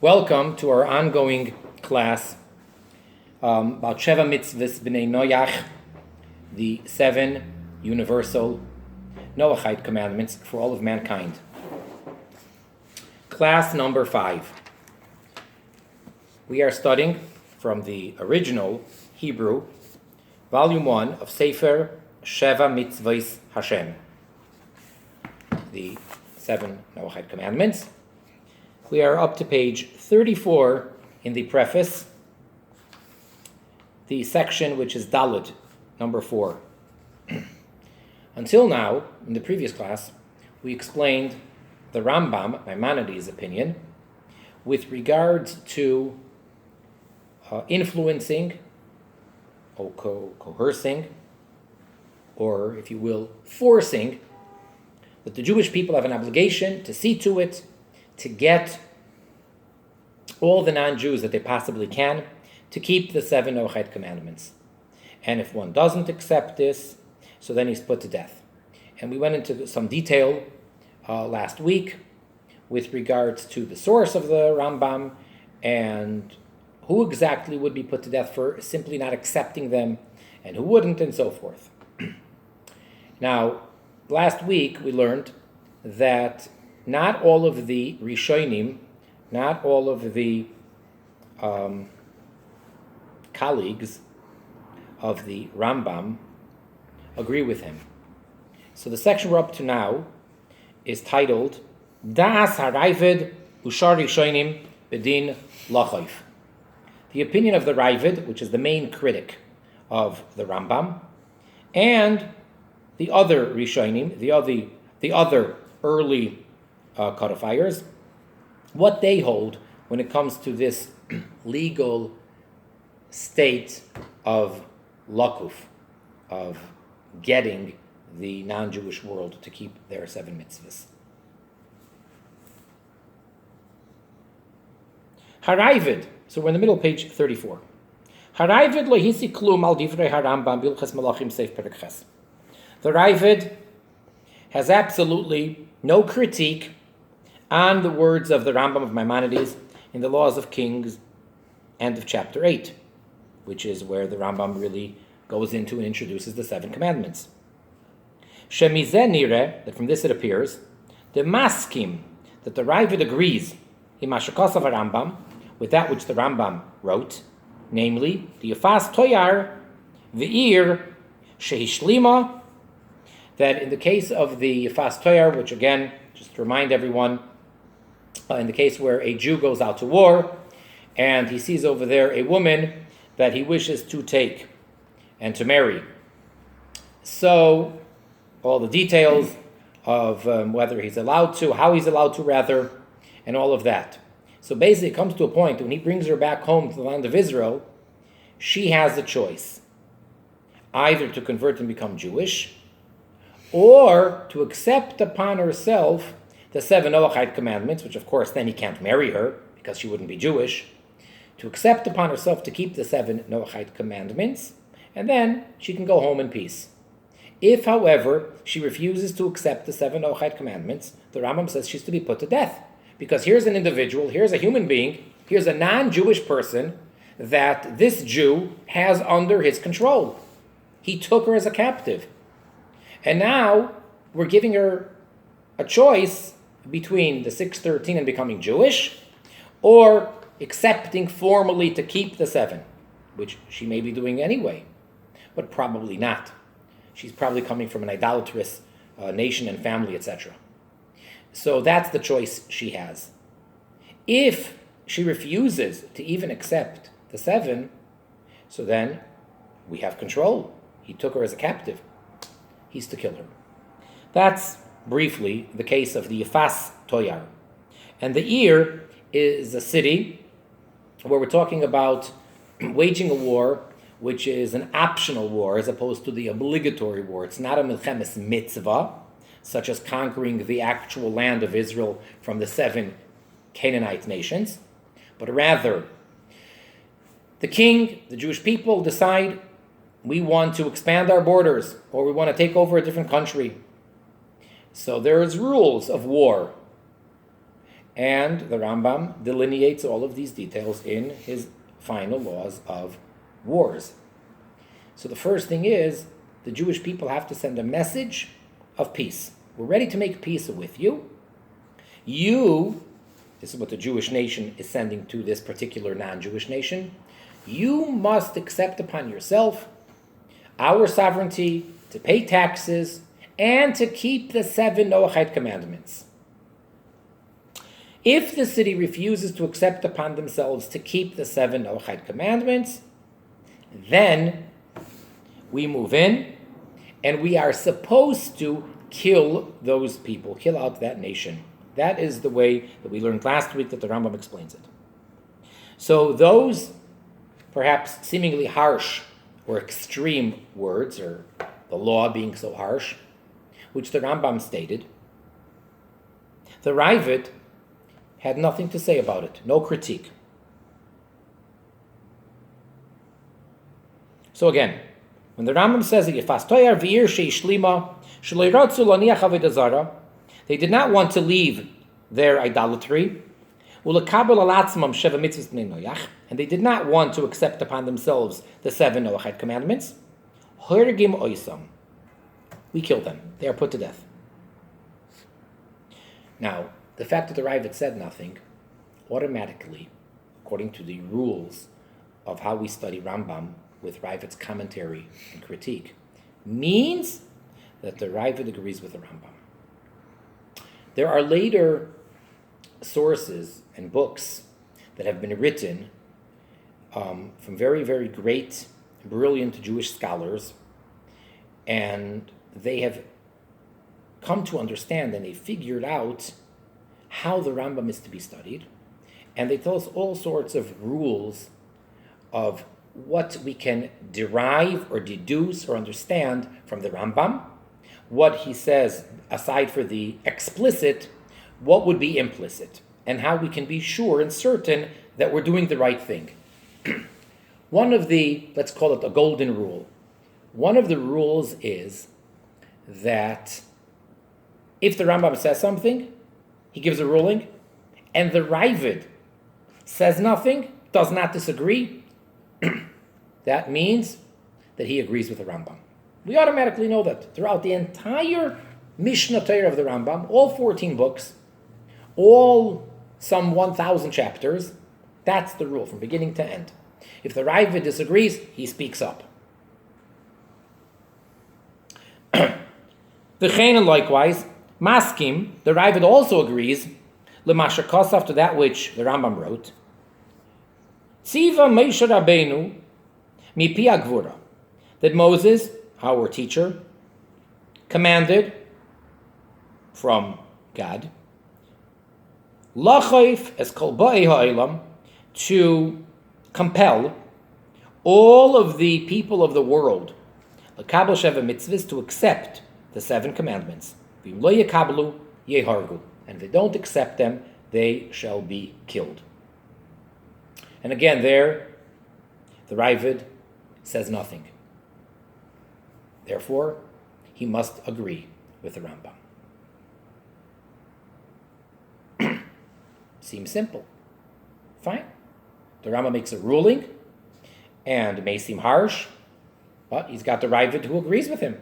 Welcome to our ongoing class about Sheva Mitzvot HaShem, the 7 universal Noahide commandments for all of mankind. Class number 5. We are studying from the original Hebrew, volume 1 of Sefer Sheva Mitzvot HaShem, the 7 Noahide commandments. We are up to page 34 in the Preface, the section which is Daled, number 4. Until now, in the previous class, we explained the Rambam, Maimonides' opinion, with regards to influencing or coercing, or if you will, forcing, that the Jewish people have an obligation to see to it, to get all the non-Jews that they possibly can to keep the 7 Noahide commandments. And if one doesn't accept this, so then he's put to death. And we went into some detail last week with regards to the source of the Rambam and who exactly would be put to death for simply not accepting them and who wouldn't, and so forth. Now, last week we learned that not all of the Rishonim, not all of the colleagues of the Rambam agree with him. So the section we're up to now is titled Das HaRavad Ushar Rishonim Bedin Lachayv. The opinion of the Ravad, which is the main critic of the Rambam, and the other Rishonim, the other early codifiers, what they hold when it comes to this legal state of lakuf, of getting the non-Jewish world to keep their 7 mitzvahs. Harayvid, so we're in the middle of page 34. Harayvid lo hisi klum al divrei harambam bilchas malachim seif perek ches. The Ravad has absolutely no critique on the words of the Rambam of Maimonides in the Laws of Kings, end of chapter 8, which is where the Rambam really goes into and introduces the 7 commandments. Shemizeh nireh, that from this it appears, the maskim, that the Ravad agrees, himashakasav Rambam, with that which the Rambam wrote, namely, the Yafas Toyar, V'ir, Shehishlimah, that in the case of the Yafas Toyar, which again, just to remind everyone, in the case where a Jew goes out to war and he sees over there a woman that he wishes to take and to marry. So all the details of whether he's allowed to, how he's allowed to rather, and all of that. So basically it comes to a point when he brings her back home to the land of Israel, she has a choice, either to convert and become Jewish, or to accept upon herself the 7 Noahide commandments, which of course then he can't marry her because she wouldn't be Jewish, to accept upon herself to keep the 7 Noahide commandments, and then she can go home in peace. If, however, she refuses to accept the 7 Noahide commandments, the Rambam says she's to be put to death. Because here's an individual, here's a human being, here's a non-Jewish person that this Jew has under his control. He took her as a captive. And now we're giving her a choice between the 613 and becoming Jewish, or accepting formally to keep the 7, which she may be doing anyway, but probably not. She's probably coming from an idolatrous nation and family, etc. So that's the choice she has. If she refuses to even accept the 7, so then we have control. He took her as a captive. He's to kill her. That's briefly the case of the Yafas Toyar. And the Ir is a city where we're talking about waging a war which is an optional war as opposed to the obligatory war. It's not a milchemes mitzvah, such as conquering the actual land of Israel from the 7 Canaanite nations, but rather the king, the Jewish people decide we want to expand our borders or we want to take over a different country. So there's rules of war. And the Rambam delineates all of these details in his final laws of wars. So the first thing is, the Jewish people have to send a message of peace. We're ready to make peace with you. This is what the Jewish nation is sending to this particular non-Jewish nation. You must accept upon yourself our sovereignty to pay taxes and to keep the 7 Noahide commandments. If the city refuses to accept upon themselves to keep the 7 Noahide commandments, then we move in and we are supposed to kill those people, kill out that nation. That is the way that we learned last week that the Rambam explains it. So those perhaps seemingly harsh or extreme words, or the law being so harsh, which the Rambam stated, the Ravad had nothing to say about it, no critique. So again, when the Rambam says they did not want to leave their idolatry, and they did not want to accept upon themselves the 7 Noahide commandments, we killed them. They are put to death. Now, the fact that the Ravad said nothing, automatically, according to the rules of how we study Rambam with Ravad's commentary and critique, means that the Ravad agrees with the Rambam. There are later sources and books that have been written from very, very great, brilliant Jewish scholars, and they have come to understand and they figured out how the Rambam is to be studied, and they tell us all sorts of rules of what we can derive or deduce or understand from the Rambam, what he says, aside for the explicit, what would be implicit, and how we can be sure and certain that we're doing the right thing. One of the, let's call it a golden rule, one of the rules is that if the Rambam says something, he gives a ruling, and the Ravad says nothing, does not disagree, that means that he agrees with the Rambam. We automatically know that throughout the entire Mishnah Torah of the Rambam, all 14 books, all some 1,000 chapters, that's the rule from beginning to end. If the Ravad disagrees, he speaks up. V'chein, likewise, Maskim, the Ravad also agrees, l'masha kosav, to that which the Rambam wrote, Tziva Moshe Rabbeinu mipi agvura, that Moses, our teacher, commanded from God, lachayf es kol ba'ei ha'olam, to compel all of the people of the world, l'kabel Sheva Mitzvot, to accept the 7 commandments. V'im lo yekablu yehargu, and if they don't accept them, they shall be killed. And again, there, the Ravad says nothing. Therefore, he must agree with the Rambam. Seems simple. Fine. The Rambam makes a ruling, and it may seem harsh, but he's got the Ravad who agrees with him.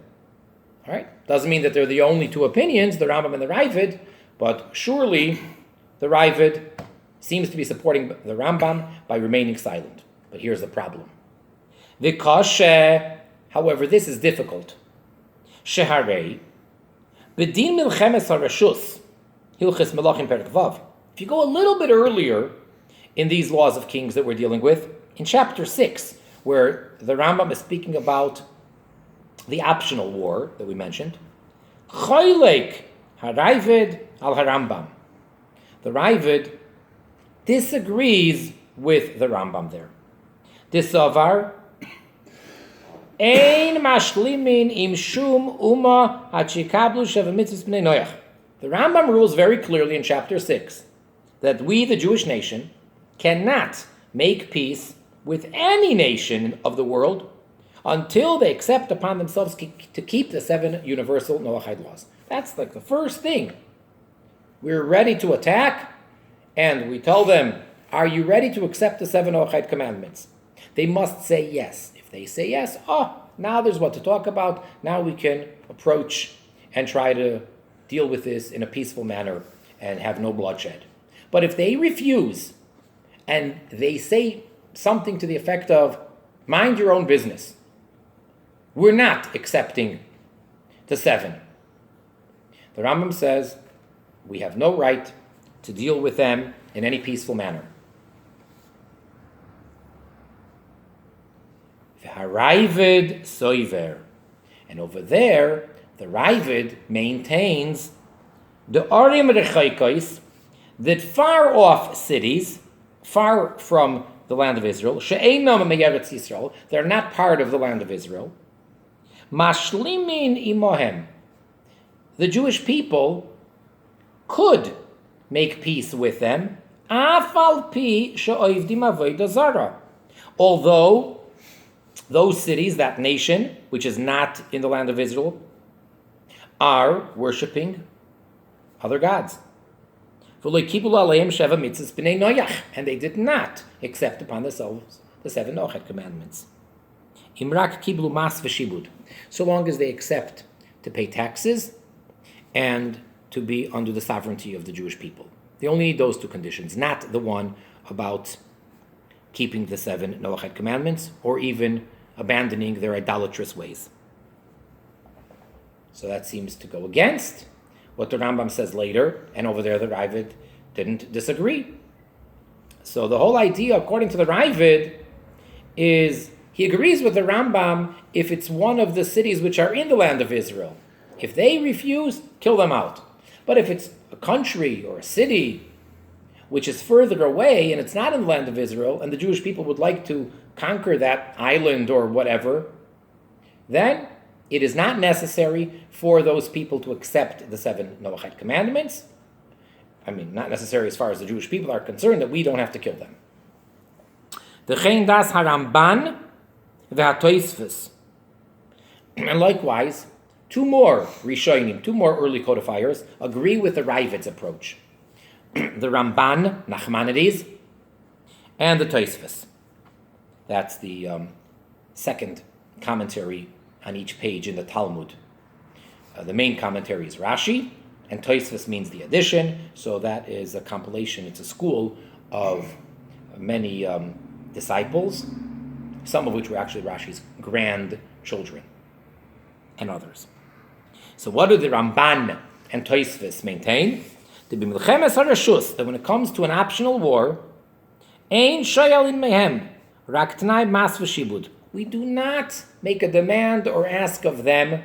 All right? Doesn't mean that they're the only 2 opinions, the Rambam and the Ravad, but surely the Ravad seems to be supporting the Rambam by remaining silent. But here's the problem. However, this is difficult. Sheharei, b'din milchemes harashus, hilches melachim perek vav. If you go a little bit earlier in these laws of kings that we're dealing with, in chapter 6, where the Rambam is speaking about the optional war that we mentioned, choylek harayvid al harambam. The Ravad disagrees with the Rambam there. Disavar ein mashlimin im shum uma hachikablu Sheva Mitzvot bnei Noach. The Rambam rules very clearly in chapter 6 that we, the Jewish nation, cannot make peace with any nation of the world until they accept upon themselves to keep the 7 universal Noahide laws. That's like the first thing. We're ready to attack, and we tell them, are you ready to accept the 7 Noahide commandments? They must say yes. If they say yes, now there's what to talk about. Now we can approach and try to deal with this in a peaceful manner and have no bloodshed. But if they refuse and they say something to the effect of, mind your own business, we're not accepting the 7. The Rambam says we have no right to deal with them in any peaceful manner. V'haravid soiver. And over there, the Ravad maintains the Arim Rechaikos, that far off cities, far from the land of Israel, she'einam me'eretz Yisrael, they're not part of the land of Israel, mashlimin imohem, the Jewish people could make peace with them, afal pi she'oivdim avodah zara, although those cities, that nation, which is not in the land of Israel, are worshipping other gods. And they did not accept upon themselves the 7 Noahide commandments. So long as they accept to pay taxes and to be under the sovereignty of the Jewish people. They only need those 2 conditions, not the one about keeping the 7 Noahide commandments or even abandoning their idolatrous ways. So that seems to go against what the Rambam says later, and over there the Ravad didn't disagree. So the whole idea, according to the Ravad, is he agrees with the Rambam if it's one of the cities which are in the land of Israel. If they refuse, kill them out. But if it's a country or a city which is further away and it's not in the land of Israel, and the Jewish people would like to conquer that island or whatever, then it is not necessary for those people to accept the 7 Noahide commandments. I mean, not necessary as far as the Jewish people are concerned, that we don't have to kill them. V'chein das haramban v'hatoisfus. And likewise, 2 more Rishonim, 2 more early codifiers, agree with the Ravad's approach. The Ramban, Nachmanides, and the Tosfos. That's the second commentary on each page in the Talmud. The main commentary is Rashi, and Tosfos means the addition, so that is a compilation, it's a school of many disciples, some of which were actually Rashi's grandchildren, and others. So what do the Ramban and Tosfos maintain? That when it comes to an optional war, ein shayalin mehem, rak t'nai mas v'shibud. We do not make a demand or ask of them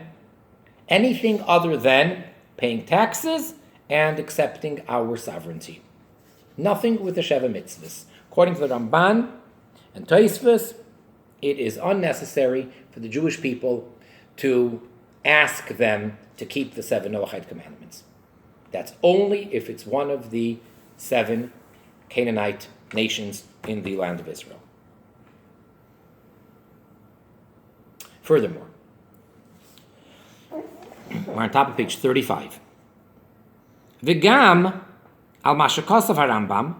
anything other than paying taxes and accepting our sovereignty. Nothing with the Sheva Mitzvahs. According to the Ramban and Tosfos, it is unnecessary for the Jewish people to ask them to keep the 7 Noahide commandments. That's only if it's one of the 7 Canaanite nations in the land of Israel. Furthermore, we're on top of page 35. V'gam al mashakasav harambam,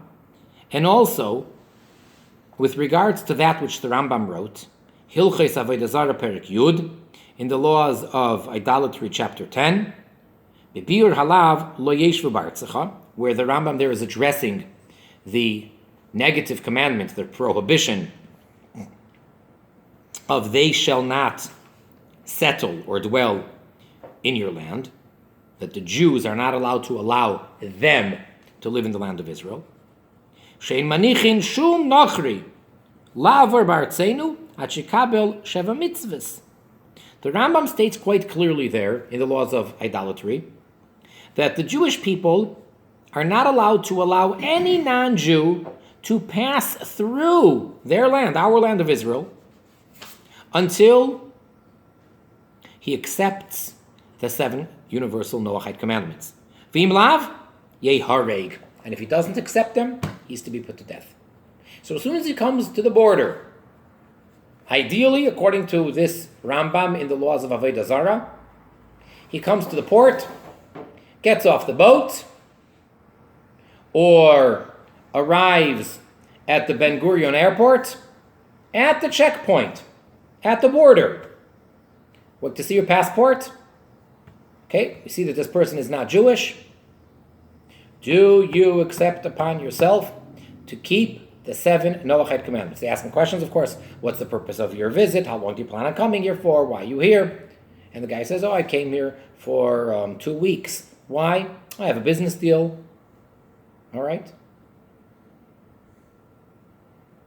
and also with regards to that which the Rambam wrote, Hilches Avodah Zarah Perik Yud, in the laws of idolatry, chapter 10, Bebiur Halav Lo Yeshvu B'Artzecha, where the Rambam there is addressing the negative commandment, the prohibition of they shall not settle or dwell in your land, that the Jews are not allowed to allow them to live in the land of Israel. Shein manichin shum nachri la'avar b'artzenu ad shekabel sheva mitzvahs. The Rambam states quite clearly there in the laws of idolatry that the Jewish people are not allowed to allow any non-Jew to pass through their land, our land of Israel, until he accepts the 7 universal Noahide commandments. V'im lav, yeh hareg. And if he doesn't accept them, he's to be put to death. So as soon as he comes to the border, ideally, according to this Rambam in the laws of Avodah Zarah, he comes to the port, gets off the boat, or arrives at the Ben Gurion airport, at the checkpoint, at the border. What, to see your passport? Okay, you see that this person is not Jewish. Do you accept upon yourself to keep the 7 Noahide commandments? They ask him questions, of course. What's the purpose of your visit? How long do you plan on coming here for? Why are you here? And the guy says, I came here for 2 weeks. Why? I have a business deal. All right.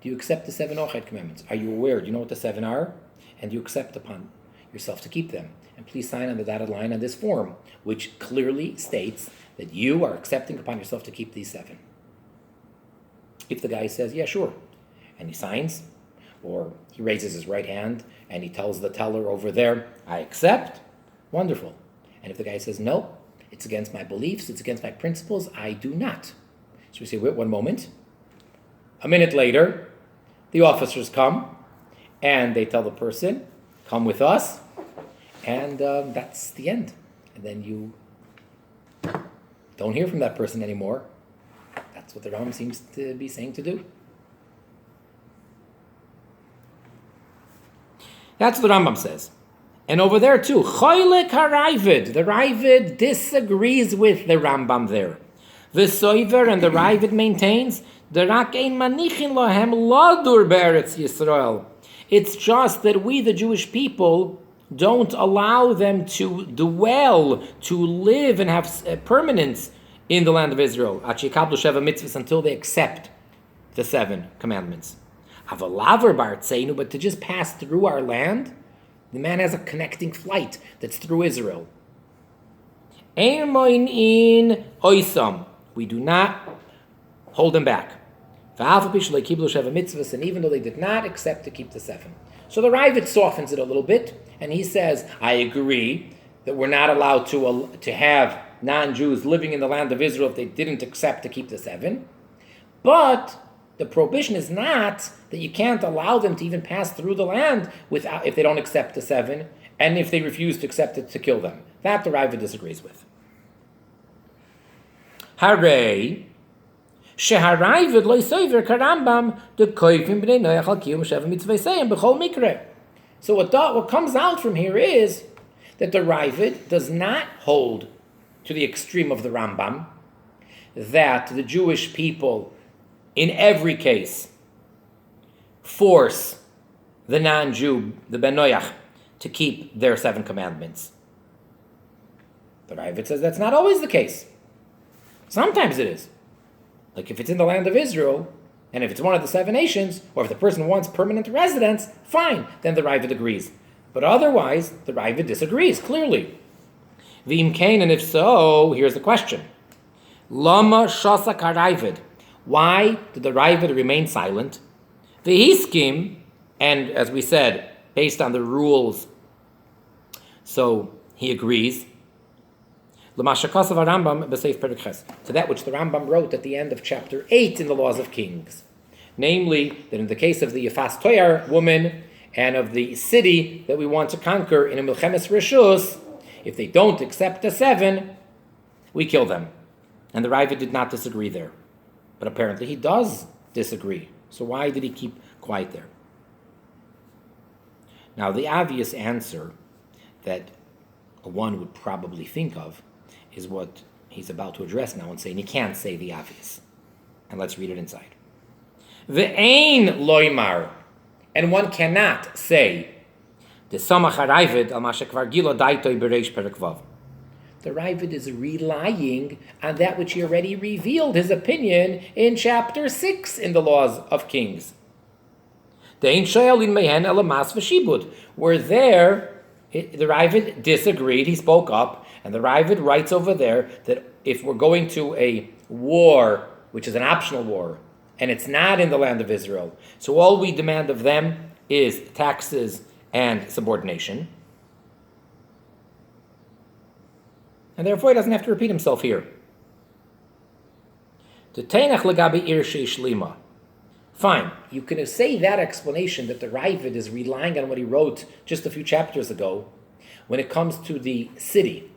Do you accept the 7 Noahide commandments? Are you aware? Do you know what the 7 are? And do you accept upon yourself to keep them? And please sign on the dotted line on this form, which clearly states that you are accepting upon yourself to keep these 7. If the guy says, yeah, sure, and he signs, or he raises his right hand and he tells the teller over there, I accept, wonderful. And if the guy says, no, it's against my beliefs, it's against my principles, I do not. So we say, wait 1 moment. A minute later, the officers come and they tell the person, come with us, and that's the end. And then you don't hear from that person anymore. That's what the Rambam seems to be saying to do. That's what the Rambam says. And over there too, Choylek HaRavad, the Ravad disagrees with the Rambam there. The Soiver and the Ravad maintains, Derak ein manichin lohem ladur be'eretz Yisrael. It's just that we, the Jewish people, don't allow them to dwell, to live and have permanence in the land of Israel. Achikablu Sheva Mitzvot until they accept the 7 commandments. Avalaver bartzeinu, but to just pass through our land, the man has a connecting flight that's through Israel. Ein moin in oisam. We do not hold them back. And even though they did not accept to keep the 7. So the Ravad softens it a little bit, and he says, I agree that we're not allowed to have non-Jews living in the land of Israel if they didn't accept to keep the 7. But the prohibition is not that you can't allow them to even pass through the land if they don't accept the 7, and if they refuse to accept it, to kill them. That the Ravad disagrees with. Hooray! Sheharayvid loy soiver karambam de koifim b'nei noach al kiyum sheva mitzvah seim b'chol mikre. So what comes out from here is that the Ravad does not hold to the extreme of the Rambam, that the Jewish people, in every case, force the non-Jew, the Ben Noach, to keep their 7 commandments. The Ravad says that's not always the case. Sometimes it is. Like if it's in the land of Israel, and if it's one of the 7 nations, or if the person wants permanent residence, fine, then the Ravad agrees. But otherwise, the Ravad disagrees, clearly. V'im kain, and if so, here's the question. Lama shasak HaRavad. Why did the Ravad remain silent? V'hiskim, and as we said, based on the rules, so he agrees. To that which the Rambam wrote at the end of chapter 8 in the Laws of Kings. Namely, that in the case of the Yafas Toyar woman and of the city that we want to conquer in a Milchemes Rishus, if they don't accept the 7, we kill them. And the Ravad did not disagree there. But apparently he does disagree. So why did he keep quiet there? Now, the obvious answer that one would probably think of is what he's about to address now and saying he can't say the obvious. And let's read it inside. Ve'ein loymar, and one cannot say the samach harayvid al mashekvar gilo daitoi bereish perek vav. The Ravad is relying on that which he already revealed his opinion in chapter 6 in the Laws of Kings. De'ein shoyal in mehen elamas v'shibud. Where there, the Ravad disagreed, he spoke up, and the Ravad writes over there that if we're going to a war, which is an optional war, and it's not in the land of Israel, so all we demand of them is taxes and subordination. And therefore he doesn't have to repeat himself here. Fine, you can say that explanation that the Ravad is relying on what he wrote just a few chapters ago when it comes to the city,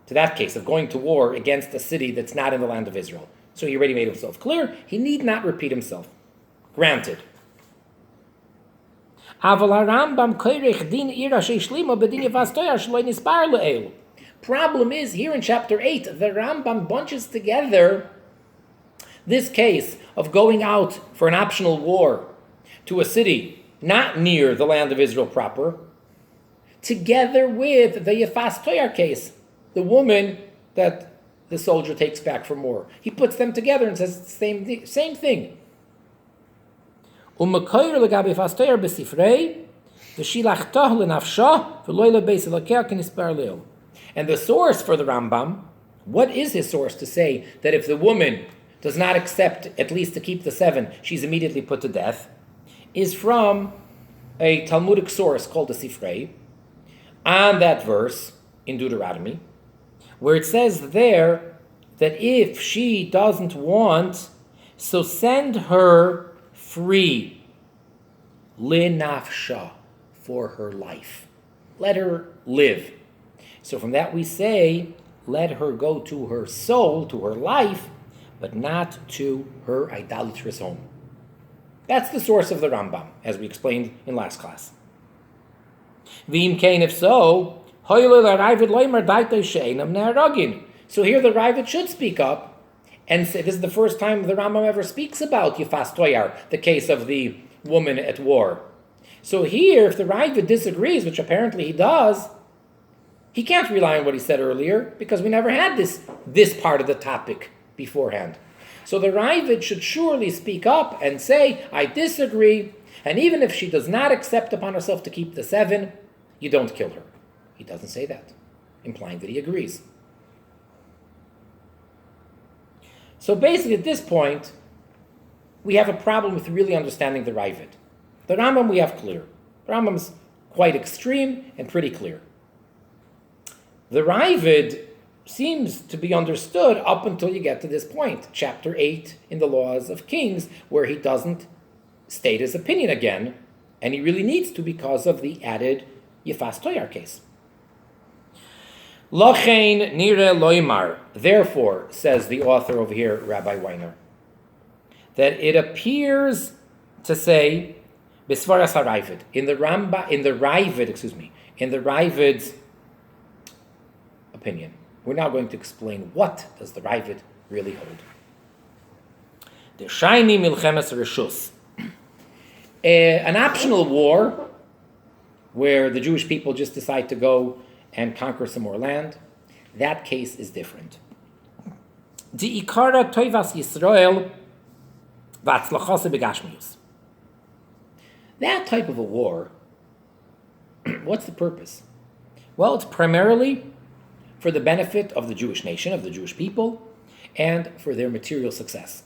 to that case of going to war against a city that's not in the land of Israel. So he already made himself clear. He need not repeat himself. Granted. Problem is, here in chapter 8, the Rambam bunches together this case of going out for an optional war to a city not near the land of Israel proper, together with the Yefas Toyar case, the woman that the soldier takes back from war. He puts them together and says it's the same thing. And the source for the Rambam, what is his source to say that if the woman does not accept at least to keep the 7, she's immediately put to death, is from a Talmudic source called the Sifrei, on that verse in Deuteronomy, where it says there that if she doesn't want, so send her free, linafsha, for her life. Let her live. So from that we say, let her go to her soul, to her life, but not to her idolatrous home. That's the source of the Rambam, as we explained in last class. V'im kain, if so, so here the Ravad should speak up and say, this is the first time the Rambam ever speaks about Yefas Toyar, the case of the woman at war. So here, if the Ravad disagrees, which apparently he does, he can't rely on what he said earlier, because we never had this part of the topic beforehand. So the Ravad should surely speak up and say, I disagree, and even if she does not accept upon herself to keep the 7, you don't kill her. He doesn't say that, implying that he agrees. So basically at this point, we have a problem with really understanding the Ravad. The Rambam we have clear. The Rambam's quite extreme and pretty clear. The Ravad seems to be understood up until you get to this point, chapter 8 in the Laws of Kings, where he doesn't state his opinion again, and he really needs to because of the added Yefas Toyar case. Lochein nire loimar. Therefore, says the author over here, Rabbi Weiner, that it appears to say Bisvaras HaRavad in the Ravad's opinion. We're now going to explain what does the Ravad really hold. The Shaini Milchemes Reshus, an optional war where the Jewish people just decide to go and conquer some more land. That case is different. Di ikara toivas Yisrael v'atzlachase begashmius. That type of a war, what's the purpose? Well, it's primarily for the benefit of the Jewish nation, of the Jewish people, and for their material success.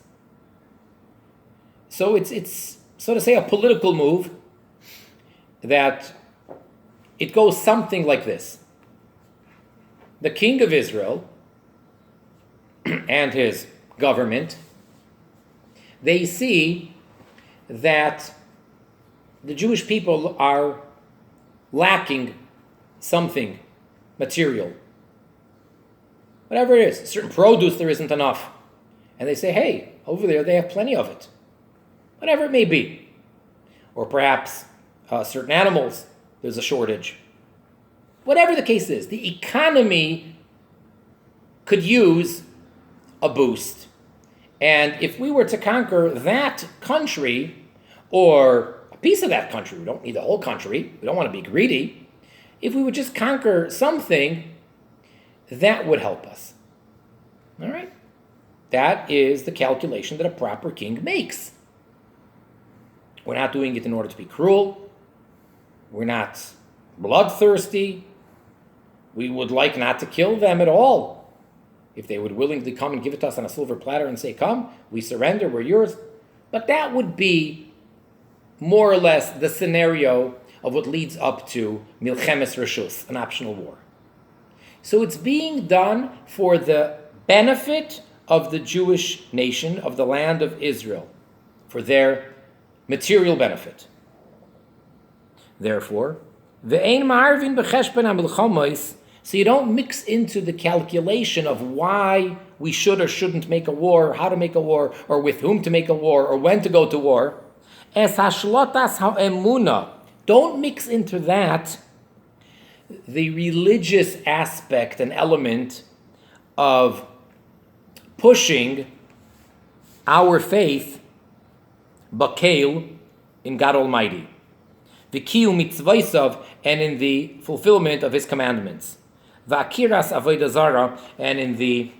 So it's so to say a political move that it goes something like this. The king of Israel and his government, they see that the Jewish people are lacking something material. Whatever it is, certain produce there isn't enough. And they say, hey, over there they have plenty of it. Whatever it may be. Or perhaps certain animals, there's a shortage. Whatever the case is, the economy could use a boost. And if we were to conquer that country, or a piece of that country, we don't need the whole country, we don't want to be greedy, if we would just conquer something, that would help us. All right? That is the calculation that a proper king makes. We're not doing it in order to be cruel. We're not bloodthirsty. We would like not to kill them at all. If they would willingly come and give it to us on a silver platter and say, come, we surrender, we're yours. But that would be more or less the scenario of what leads up to Milchemes Reshus, an optional war. So it's being done for the benefit of the Jewish nation, of the land of Israel, for their material benefit. Therefore, ve'ein ma'arvin b'cheshben ha'milchamos, so you don't mix into the calculation of why we should or shouldn't make a war, or how to make a war, or with whom to make a war, or when to go to war. Es hashlotas ha'emuna. Don't mix into that the religious aspect and element of pushing our faith, bakel, in God Almighty, v'kiyu mitzvaysav, and in the fulfillment of His commandments, v'akiras avodah zara, and in the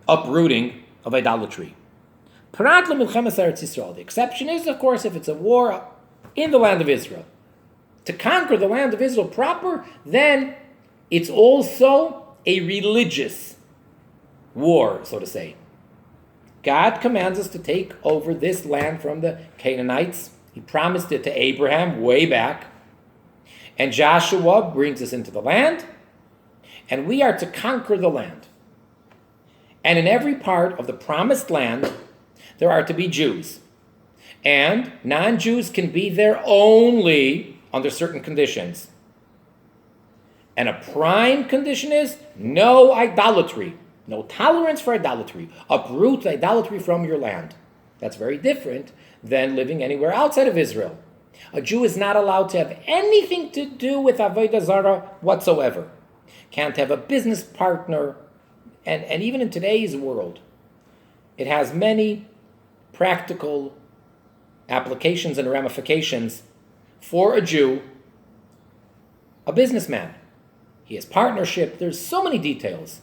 uprooting of idolatry. Prat lemilchemes Eretz Yisrael. The exception is, of course, if it's a war in the land of Israel. To conquer the land of Israel proper, then it's also a religious war, so to say. God commands us to take over this land from the Canaanites. He promised it to Abraham way back. And Joshua brings us into the land, and we are to conquer the land. And in every part of the promised land, there are to be Jews. And non-Jews can be there only under certain conditions. And a prime condition is no idolatry. No tolerance for idolatry. Uproot idolatry from your land. That's very different than living anywhere outside of Israel. A Jew is not allowed to have anything to do with avodah zarah whatsoever. Can't have a business partner. And even in today's world, it has many practical applications and ramifications for a Jew, a businessman. He has partnership. There's so many details.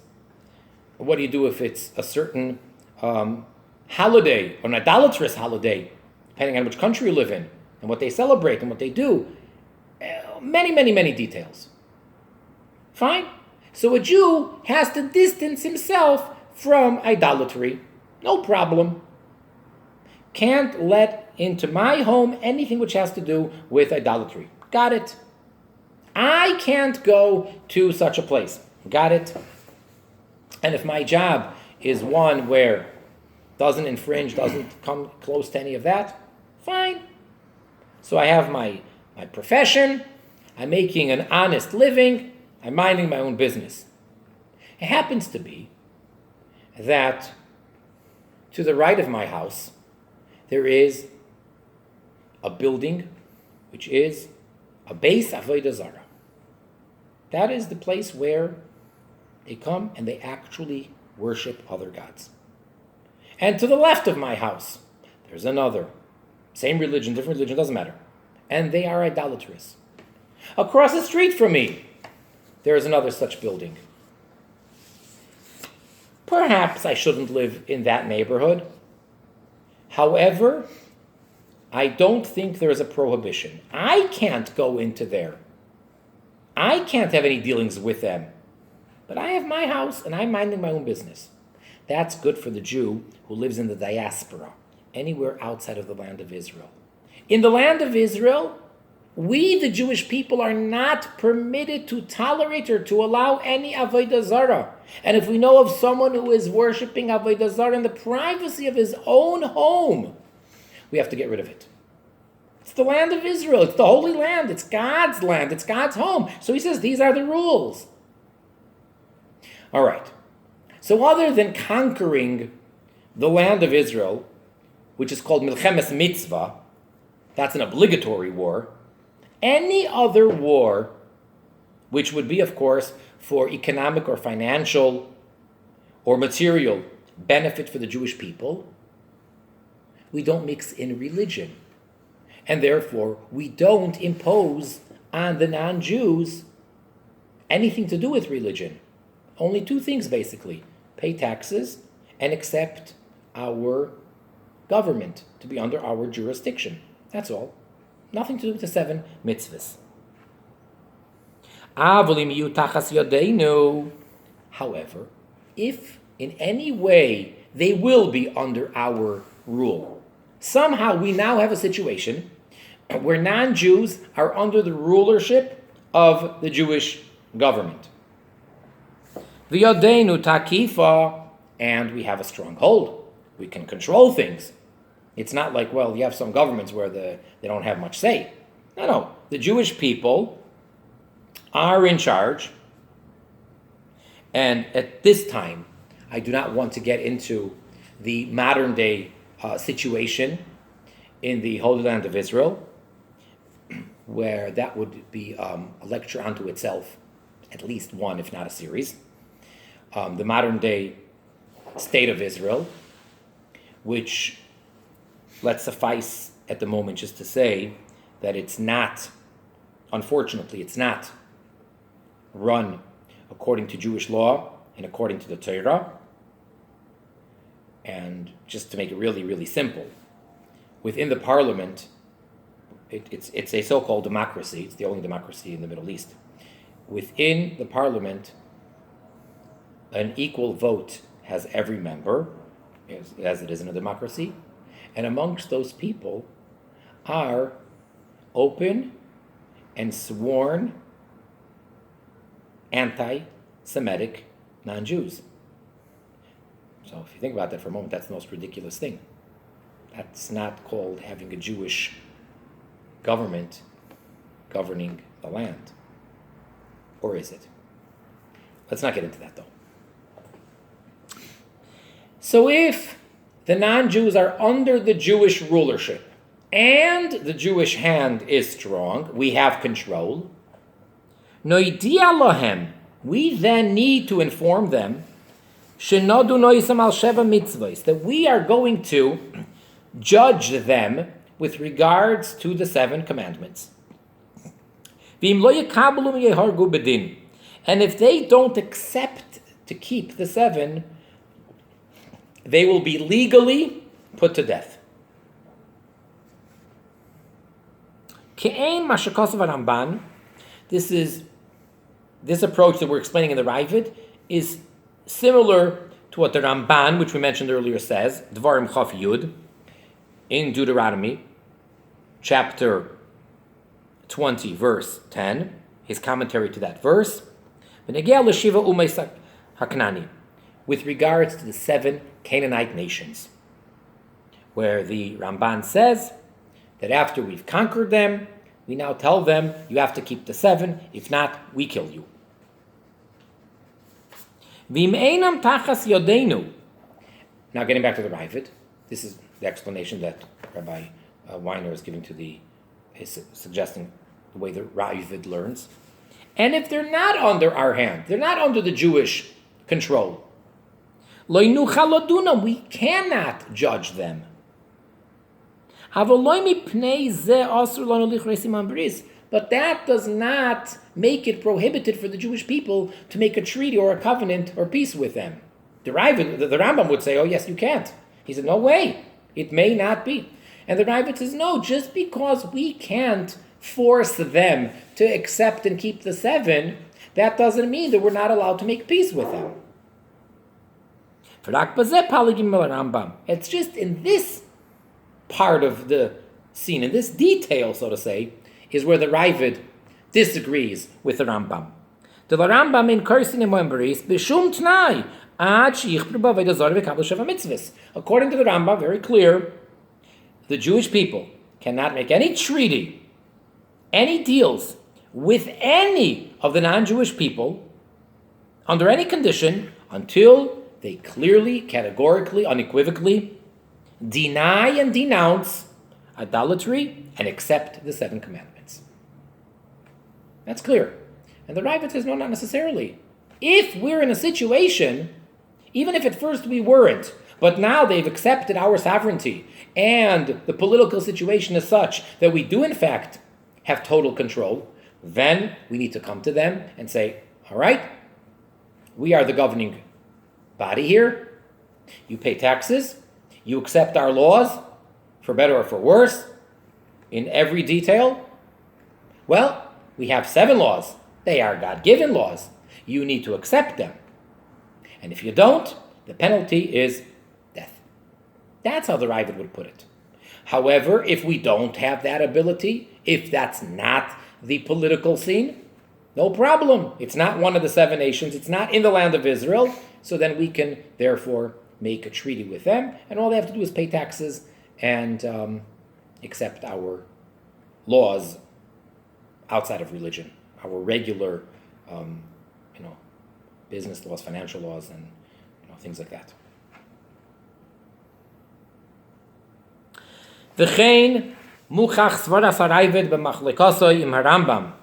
What do you do if it's a certain holiday, or an idolatrous holiday, depending on which country you live in, and what they celebrate and what they do? Many, many, many details. Fine? So a Jew has to distance himself from idolatry. No problem. Can't let into my home anything which has to do with idolatry. Got it. I can't go to such a place. Got it. And if my job is one where doesn't infringe, doesn't come close to any of that, fine. So I have my profession, I'm making an honest living, I'm minding my own business. It happens to be that to the right of my house, there is a building which is a base avodah zarah. That is the place where they come and they actually worship other gods. And to the left of my house, there's another. Same religion, different religion, doesn't matter. And they are idolatrous. Across the street from me, there is another such building. Perhaps I shouldn't live in that neighborhood. However, I don't think there is a prohibition. I can't go into there. I can't have any dealings with them. But I have my house and I'm minding my own business. That's good for the Jew who lives in the diaspora, anywhere outside of the land of Israel. In the land of Israel, we, the Jewish people, are not permitted to tolerate or to allow any avodah zarah. And if we know of someone who is worshiping avodah zarah in the privacy of his own home, we have to get rid of it. It's the land of Israel. It's the Holy Land. It's God's land. It's God's home. So he says these are the rules. All right. So other than conquering the land of Israel, which is called Milchemes Mitzvah, that's an obligatory war, any other war, which would be, of course, for economic or financial or material benefit for the Jewish people, we don't mix in religion. And therefore, we don't impose on the non-Jews anything to do with religion. Only two things, basically. Pay taxes and accept our government to be under our jurisdiction. That's all. Nothing to do with the 7 mitzvahs. However, if in any way they will be under our rule, somehow we now have a situation where non-Jews are under the rulership of the Jewish government. V'yadeinu takifa, and we have a strong hold. We can control things. It's not like, well, you have some governments where they don't have much say. No. The Jewish people are in charge. And at this time, I do not want to get into the modern day situation in the Holy Land of Israel, where that would be a lecture unto itself, at least one, if not a series. The modern day state of Israel, which, let's suffice at the moment just to say that it's not, unfortunately, it's not run according to Jewish law and according to the Torah. And just to make it really, really simple, within the parliament, it's a so-called democracy. It's the only democracy in the Middle East. Within the parliament, an equal vote has every member, as it is in a democracy, and amongst those people are open and sworn anti-Semitic non-Jews. So if you think about that for a moment, that's the most ridiculous thing. That's not called having a Jewish government governing the land. Or is it? Let's not get into that, though. So if the non-Jews are under the Jewish rulership and the Jewish hand is strong, we have control, Noahide Laws.How, we then need to inform them that we are going to judge them with regards to the 7 commandments. And if they don't accept to keep the 7, they will be legally put to death. This approach that we're explaining in the Ravad is similar to what the Rambam, which we mentioned earlier, says, Dvarim Chaf Yud, in Deuteronomy, chapter 20, verse 10, his commentary to that verse, with regards to the 7 Canaanite nations, where the Ramban says that after we've conquered them, we now tell them, you have to keep the 7, if not, we kill you. Now getting back to the Ravad, this is the explanation that Rabbi Weiner is giving to is suggesting the way the Ravad learns. And if they're not under our hand, they're not under the Jewish control, we cannot judge them. But that does not make it prohibited for the Jewish people to make a treaty or a covenant or peace with them. The Rambam would say, oh yes, you can't. He said, no way, it may not be. And the Ravad says, no, just because we can't force them to accept and keep the 7, that doesn't mean that we're not allowed to make peace with them. It's just in this part of the scene, in this detail, so to say, is where the Ravad disagrees with the Rambam. The Rambam in Kursin and Bishum Tnai, according to the Rambam, very clear, the Jewish people cannot make any treaty, any deals with any of the non-Jewish people under any condition until they clearly, categorically, unequivocally deny and denounce idolatry and accept the 7 commandments. That's clear. And the Ravad says, no, not necessarily. If we're in a situation, even if at first we weren't, but now they've accepted our sovereignty, and the political situation is such that we do in fact have total control, then we need to come to them and say, all right, we are the governing body here. You pay taxes. You accept our laws, for better or for worse, in every detail. Well, we have 7 laws. They are God-given laws. You need to accept them. And if you don't, the penalty is death. That's how the Ravad would put it. However, if we don't have that ability, if that's not the political scene, no problem. It's not one of the 7 nations. It's not in the land of Israel. So then we can, therefore, make a treaty with them. And all they have to do is pay taxes and accept our laws outside of religion, our regular, business laws, financial laws, and things like that. V'chein muchach svaras harayved b'machlekasoi im harambam.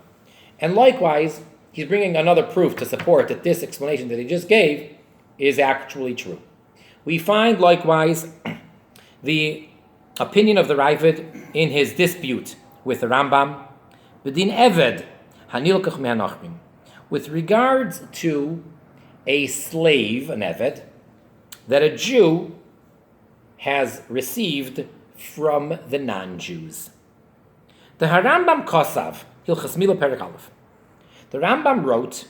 And likewise, he's bringing another proof to support that this explanation that he just gave is actually true. We find likewise the opinion of the Ravad in his dispute with the Rambam, B'din Eved hanilkach me'anachrim, with regards to a slave, an Eved, that a Jew has received from the non-Jews. The Rambam Kosav, Hilchas Mila Perek Aleph. The Rambam wrote,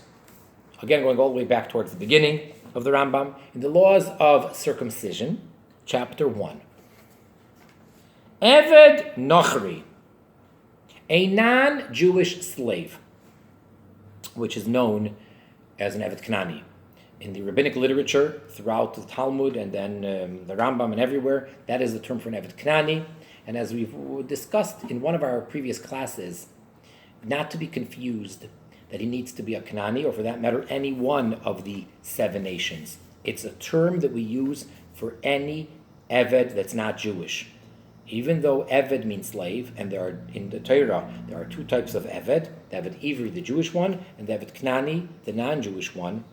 again going all the way back towards the beginning of the Rambam, in the Laws of Circumcision, chapter 1. Eved Nochri, a non-Jewish slave, which is known as an Eved Knani. In the rabbinic literature, throughout the Talmud and then the Rambam and everywhere, that is the term for an Eved Knani. And as we've discussed in one of our previous classes, not to be confused that he needs to be a Knani, or for that matter, any one of the 7 nations. It's a term that we use for any Eved that's not Jewish. Even though Eved means slave, and there are in the Torah, there are 2 types of Eved, the Eved Ivri, the Jewish one, and the Eved Knani, the non-Jewish one.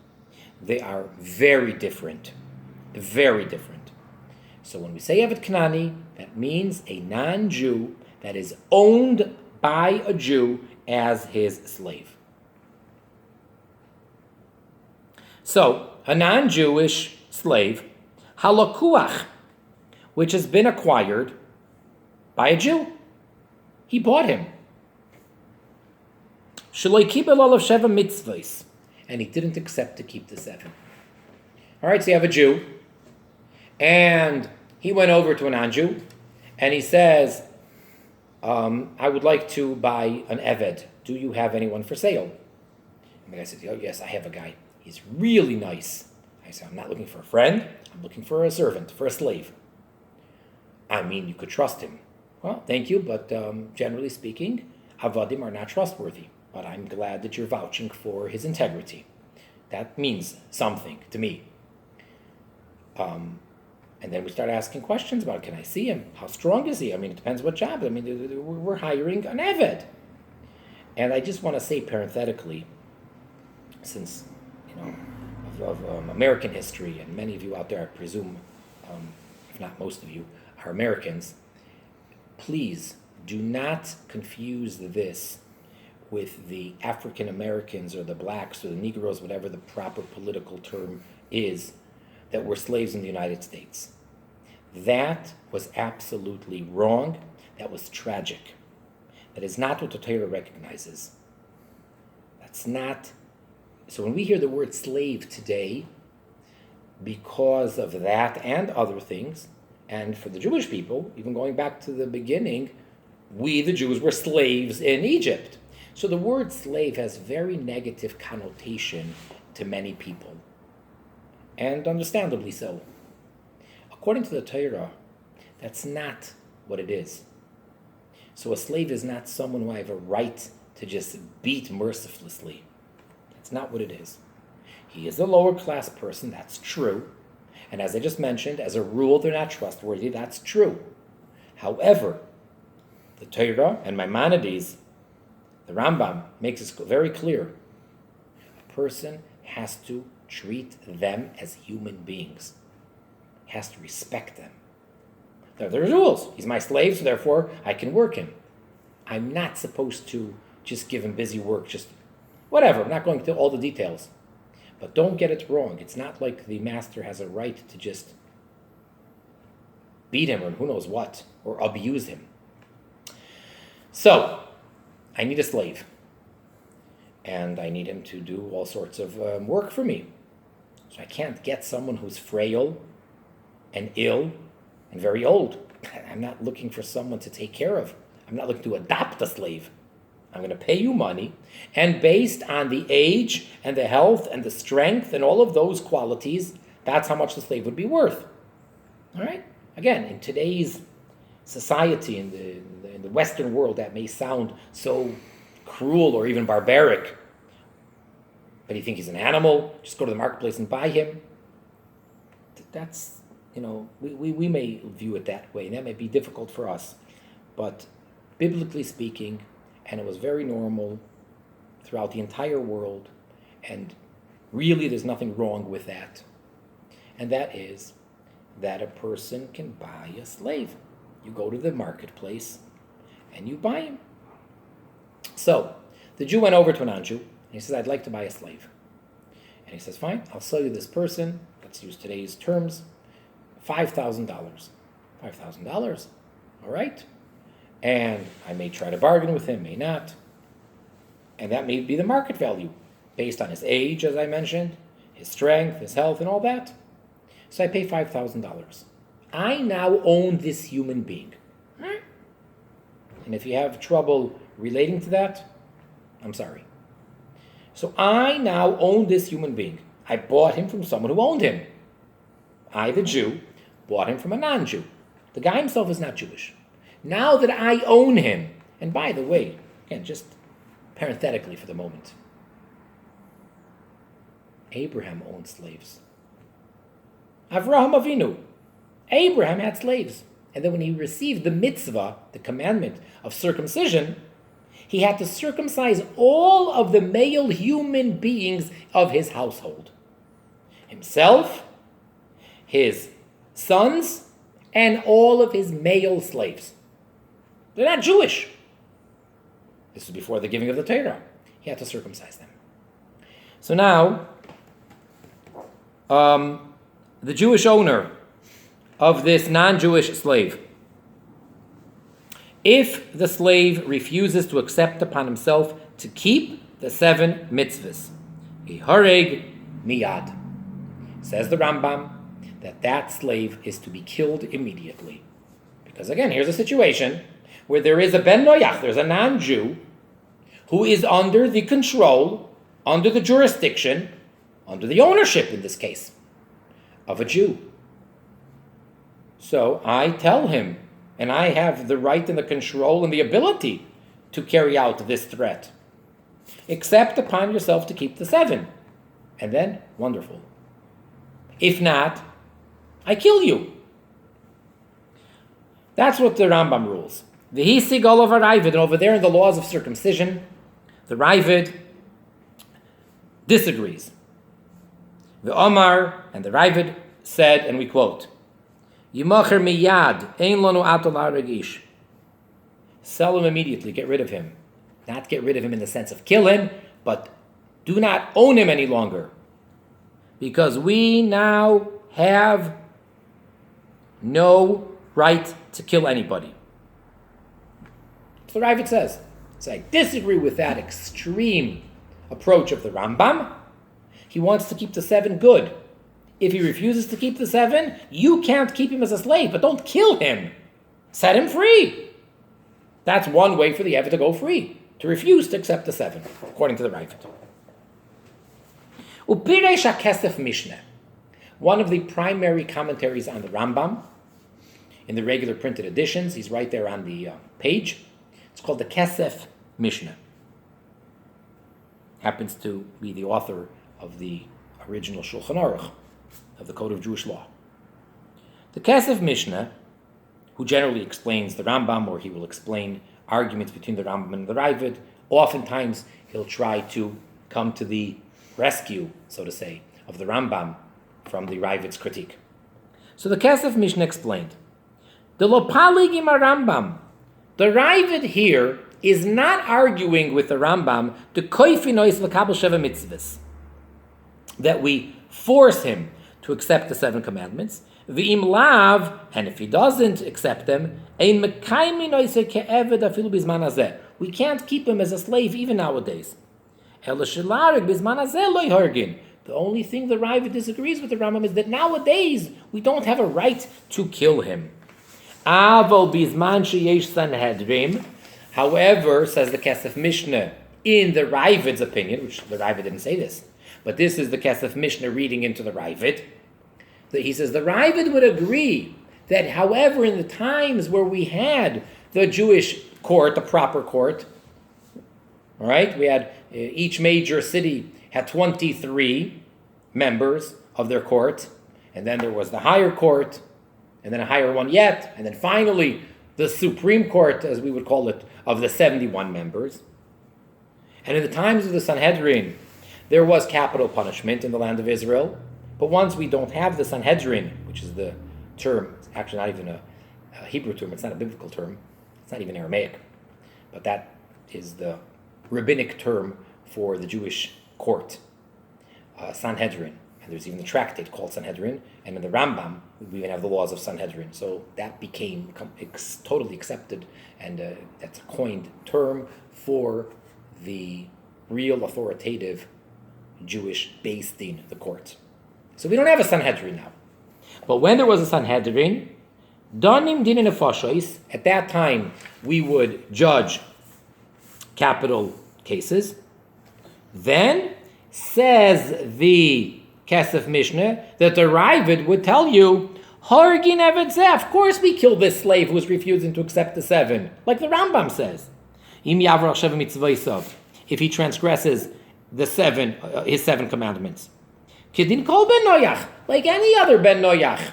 They are very different. Very different. So when we say Eved Knani, that means a non-Jew that is owned by a Jew as his slave. So, a non-Jewish slave, halakuach, which has been acquired by a Jew. He bought him. Shaloi kibel olav Sheva Mitzvot, and he didn't accept to keep the 7. All right, so you have a Jew, and he went over to a non-Jew, and he says, I would like to buy an Eved. Do you have anyone for sale? And the guy says, oh, yes, I have a guy. He's really nice. I said, I'm not looking for a friend. I'm looking for a servant, for a slave. I mean, you could trust him. Well, thank you, but generally speaking, Avadim are not trustworthy. But I'm glad that you're vouching for his integrity. That means something to me. And then we start asking questions about, can I see him? How strong is he? I mean, it depends what job. I mean, we're hiring an Eved. And I just want to say parenthetically, since, of American history, and many of you out there, I presume, if not most of you, are Americans, please do not confuse this with the African Americans or the blacks or the Negroes, whatever the proper political term is, that were slaves in the United States. That was absolutely wrong. That was tragic. That is not what the Torah recognizes. That's not. So when we hear the word slave today, because of that and other things, and for the Jewish people, even going back to the beginning, we, the Jews, were slaves in Egypt. So the word slave has very negative connotation to many people, and understandably so. According to the Torah, that's not what it is. So a slave is not someone who I have a right to just beat mercilessly. That's not what it is. He is a lower class person, that's true. And as I just mentioned, as a rule, they're not trustworthy, that's true. However, the Torah and Maimonides, the Rambam, makes it very clear. A person has to treat them as human beings. Has to respect them. There are rules. He's my slave, so therefore I can work him. I'm not supposed to just give him busy work, just whatever. I'm not going into all the details. But don't get it wrong. It's not like the master has a right to just beat him or who knows what, or abuse him. So, I need a slave. And I need him to do all sorts of work for me. So I can't get someone who's frail and ill and very old. I'm not looking for someone to take care of. I'm not looking to adopt a slave. I'm going to pay you money, and based on the age and the health and the strength and all of those qualities, that's how much the slave would be worth. All right? Again, in today's society, in the Western world, that may sound so cruel or even barbaric. But you think he's an animal? Just go to the marketplace and buy him. that's we may view it that way, and that may be difficult for us. But biblically speaking, and it was very normal throughout the entire world, and really there's nothing wrong with that. And that is that a person can buy a slave. You go to the marketplace and you buy him. So the Jew went over to a non-Jew and he says, I'd like to buy a slave. And he says, fine, I'll sell you this person, let's use today's terms, $5,000. $5,000, all right? And I may try to bargain with him, may not. And that may be the market value, based on his age, as I mentioned, his strength, his health, and all that. So I pay $5,000. I now own this human being. And if you have trouble relating to that, I'm sorry. So I now own this human being. I bought him from someone who owned him. I, the Jew, bought him from a non-Jew. The guy himself is not Jewish. Now that I own him, and by the way, again, just parenthetically for the moment, Abraham owned slaves. Avraham Avinu. Abraham had slaves. And then when he received the mitzvah, the commandment of circumcision, he had to circumcise all of the male human beings of his household. Himself, his sons, and all of his male slaves. They're not Jewish. This was before the giving of the Torah. He had to circumcise them. So now, the Jewish owner of this non-Jewish slave, if the slave refuses to accept upon himself to keep the 7 mitzvahs, Hareg miyad, says the Rambam, that slave is to be killed immediately. Because again, here's a situation where there is a ben noyach, there's a non-Jew, who is under the control, under the jurisdiction, under the ownership in this case, of a Jew. So I tell him, and I have the right and the control and the ability to carry out this threat. Accept upon yourself to keep the 7. And then, wonderful. If not, I kill you. That's what the Rambam rules. The Hisig Olav Ravad, and over there in the laws of circumcision, the Ravad disagrees. The Omar and the Ravad said, and we quote, Yimacher miyad, ein lanu atal haragish. Sell him immediately, get rid of him. Not get rid of him in the sense of kill him, but do not own him any longer. Because we now have no right to kill anybody. So the Ravad says. So I disagree with that extreme approach of the Rambam. He wants to keep the 7 good. If he refuses to keep the 7, you can't keep him as a slave, but don't kill him. Set him free. That's one way for the Eved to go free, to refuse to accept the 7, according to the Ravad. Upiresh HaKesef Mishnah, one of the primary commentaries on the Rambam, in the regular printed editions, he's right there on the page. It's called the Kesef Mishnah. Happens to be the author of the original Shulchan Aruch, of the Code of Jewish Law. The Kesef Mishnah, who generally explains the Rambam, or he will explain arguments between the Rambam and the Ravad, oftentimes he'll try to come to the rescue, so to say, of the Rambam from the Ravid's critique. So the Kesef Mishnah explained, the Lopaligim Rambam, the Ravad here is not arguing with the Rambam the koifinois l'kabel Sheva Mitzvot, that we force him to accept the 7 commandments. V'im lav, and if he doesn't accept them, ein mekaiminois ke'eved afilu bizman hazeh. We can't keep him as a slave even nowadays. Ela shelarig bizman hazeh lo yhargin. The only thing the Ravad disagrees with the Rambam is that nowadays we don't have a right to kill him. Aval bizman sheyesh sanhedrim. However, says the Kesef Mishnah, in the Ravid's opinion, which the Ravad didn't say this, but this is the Kesef Mishnah reading into the Ravad, that he says the Ravad would agree that, however, in the times where we had the Jewish court, the proper court, all right, we had each major city had 23 members of their court, and then there was the higher court, and then a higher one yet, and then finally the Supreme Court, as we would call it, of the 71 members. And in the times of the Sanhedrin, there was capital punishment in the land of Israel. But once we don't have the Sanhedrin, which is the term, it's actually not even a Hebrew term, it's not a biblical term, it's not even Aramaic, but that is the rabbinic term for the Jewish court, Sanhedrin. And there's even a tractate called Sanhedrin, and in the Rambam, we even have the laws of Sanhedrin. So that became totally accepted, and that's a coined term for the real authoritative Jewish Beis Din, the court. So we don't have a Sanhedrin now. But when there was a Sanhedrin, Danim Din Nefashos, at that time we would judge capital cases. Then says the Kesef Mishnah that the Ravad would tell you, Hargin Eved Zeh, of course we kill this slave who is refusing to accept the 7, like the Rambam says. Im Yavrach Sheva Mitzvot HaShem, if he transgresses the 7, his 7 commandments. Kedin Kol Ben Noyach, like any other Ben Noyach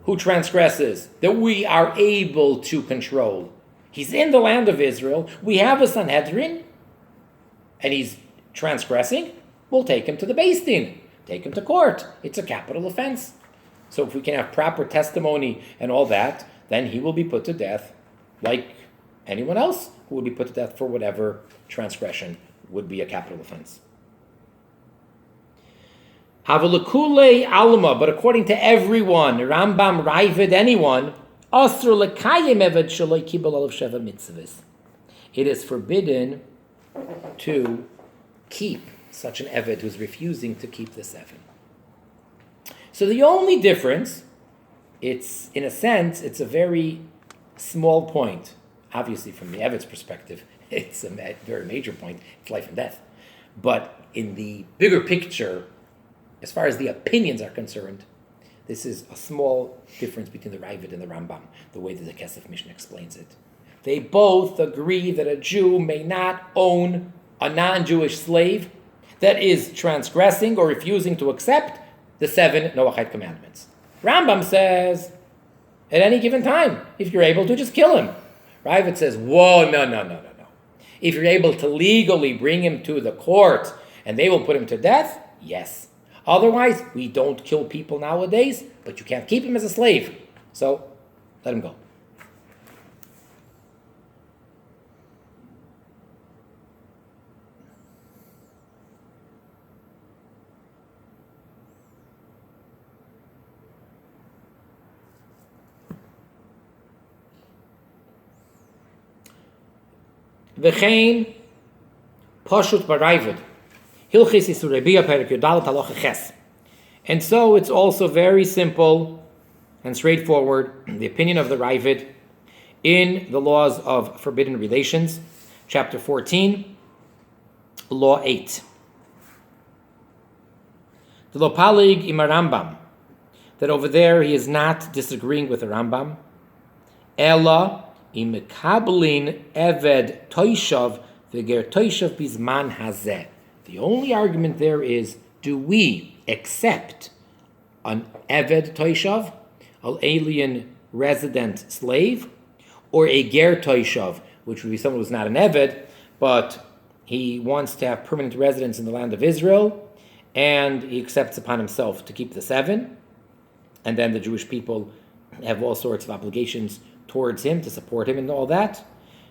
who transgresses, that we are able to control. He's in the land of Israel, we have a Sanhedrin, and he's transgressing, we'll take him to the Beis Din, take him to court. It's a capital offense. So if we can have proper testimony and all that, then he will be put to death like anyone else who would be put to death for whatever transgression would be a capital offense. Havalakule alma, but according to everyone, Rambam, Ravad, anyone, asr lekayim eved shaloi kibel olav sheva mitzvahs. It is forbidden to keep such an eved who's refusing to keep the 7. So the only difference, it's in a sense, it's a very small point. Obviously, from the eved's perspective, it's a very major point. It's life and death. But in the bigger picture, as far as the opinions are concerned, this is a small difference between the Ravad and the Rambam, the way that the Kesef Mishnah explains it. They both agree that a Jew may not own a non-Jewish slave that is transgressing or refusing to accept the 7 Noahide commandments. Rambam says, at any given time, if you're able to, just kill him. Ravad says, whoa, no. If you're able to legally bring him to the court and they will put him to death, yes. Otherwise, we don't kill people nowadays, but you can't keep him as a slave. So, let him go. V'chein pashut b'Ravad. Hilchis Isurebiyah Perek Yodalet Halacha Ches. And so it's also very simple and straightforward, the opinion of the Ravad in the laws of forbidden relations, chapter 14, law 8. The Lopalig Ima Rambam, that over there he is not disagreeing with the Rambam. Ella imekablin eved toishav v'ger toishav bizman hazeh. The only argument there is, do we accept an eved toishav, an alien resident slave, or a ger toishav, which would be someone who's not an eved, but he wants to have permanent residence in the land of Israel, and he accepts upon himself to keep the 7, and then the Jewish people have all sorts of obligations towards him to support him and all that.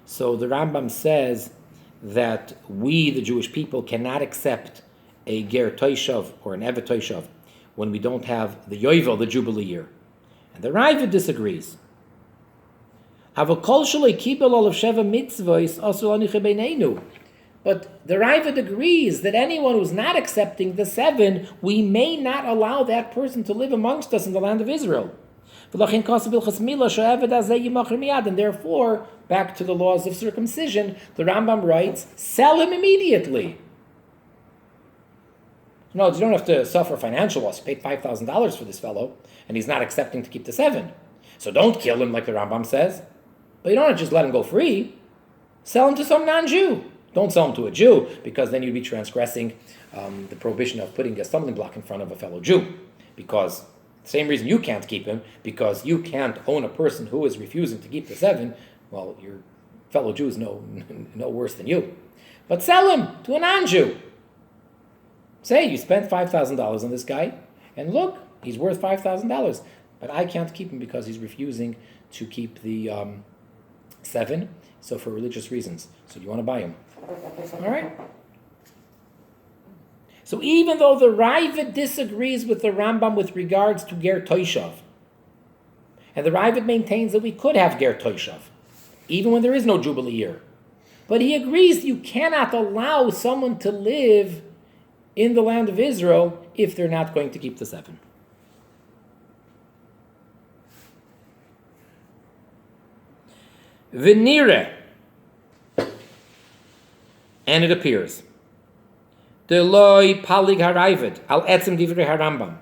So the Rambam says that we, the Jewish people, cannot accept a ger toishav or an evet toishav when we don't have the yovel, the Jubilee year. And the Ravad disagrees. But the Ravad agrees that anyone who's not accepting the 7, we may not allow that person to live amongst us in the land of Israel. And therefore, back to the laws of circumcision, the Rambam writes, sell him immediately. No, you don't have to suffer financial loss. You paid $5,000 for this fellow, and he's not accepting to keep the 7. So don't kill him like the Rambam says. But you don't just let him go free. Sell him to some non-Jew. Don't sell him to a Jew, because then you'd be transgressing the prohibition of putting a stumbling block in front of a fellow Jew. Because Same reason you can't keep him, because you can't own a person who is refusing to keep the 7. Well, your fellow Jews no worse than you. But sell him to a non-Jew. Say you spent $5,000 on this guy, and look, he's worth $5,000, but I can't keep him because he's refusing to keep the 7, so for religious reasons. So you want to buy him. All right? So even though the Ravad disagrees with the Rambam with regards to Ger Toishav, and the Ravad maintains that we could have Ger Toishav, even when there is no Jubilee year, but he agrees you cannot allow someone to live in the land of Israel if they're not going to keep the 7. Venire, and it appears, Deloi palig harayvid al etzem divrei harambam.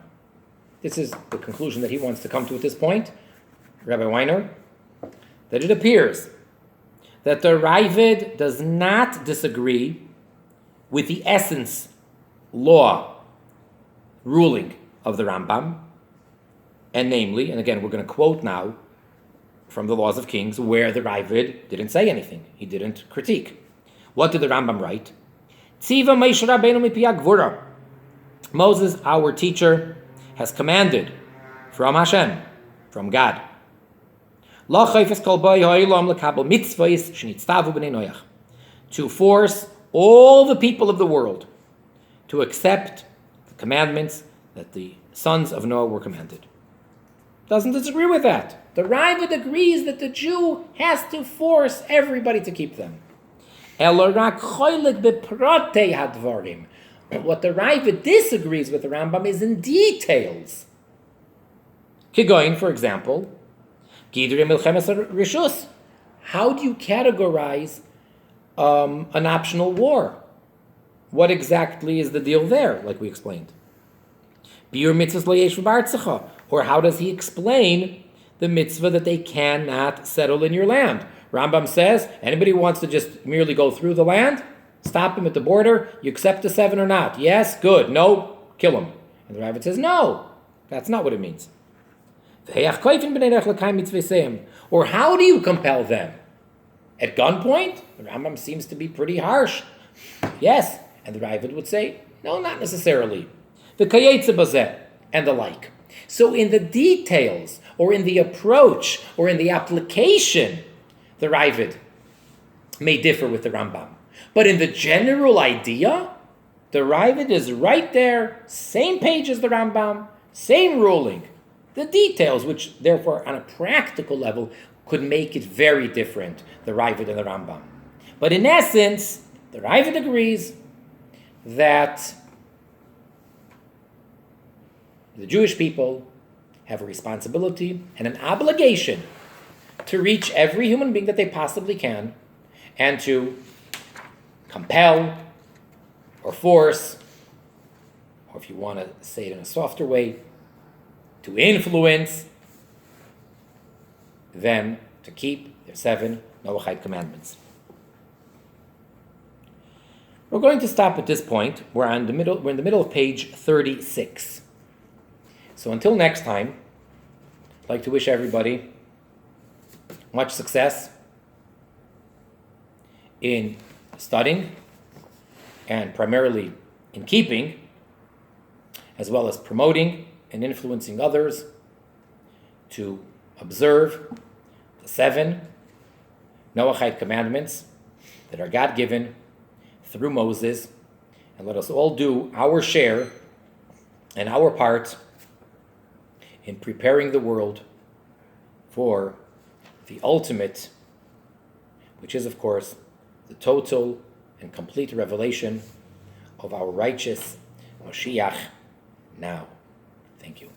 This is the conclusion that he wants to come to at this point, Rabbi Weiner, that it appears that the Ravad does not disagree with the essence, law, ruling of the Rambam, and namely, and again we're going to quote now from the Laws of Kings, where the Ravad didn't say anything, he didn't critique. What did the Rambam write? Tziva Moshe Rabbeinu mipi hagvura. Moses, our teacher, has commanded from Hashem, from God, to force all the people of the world to accept the commandments that the sons of Noah were commanded. Doesn't disagree with that. The Ravad agrees that the Jew has to force everybody to keep them. But what the Ravad disagrees with the Rambam is in details. Kigoin, for example, how do you categorize an optional war? What exactly is the deal there, like we explained? Or how does he explain the mitzvah that they cannot settle in your land? Rambam says, anybody who wants to just merely go through the land, stop him at the border, you accept the 7 or not? Yes, good. No, kill him. And the Ravad says, no, that's not what it means. Or how do you compel them? At gunpoint? The Rambam seems to be pretty harsh. Yes. And the Ravad would say, no, not necessarily. The kayetze bazeh and the like. So in the details, or in the approach, or in the application, the Ravad may differ with the Rambam. But in the general idea, the Ravad is right there, same page as the Rambam, same ruling. The details, which therefore on a practical level could make it very different, the Ravad and the Rambam. But in essence, the Ravad agrees that the Jewish people have a responsibility and an obligation to reach every human being that they possibly can, and to compel or force, or if you want to say it in a softer way, to influence them to keep their 7 Noahide commandments. We're going to stop at this point. We're in the middle of page 36. So until next time, I'd like to wish everybody much success in studying and primarily in keeping, as well as promoting and influencing others to observe the 7 Noahide commandments that are God-given through Moses, and let us all do our share and our part in preparing the world for the ultimate, which is, of course, the total and complete revelation of our righteous Mashiach now. Thank you.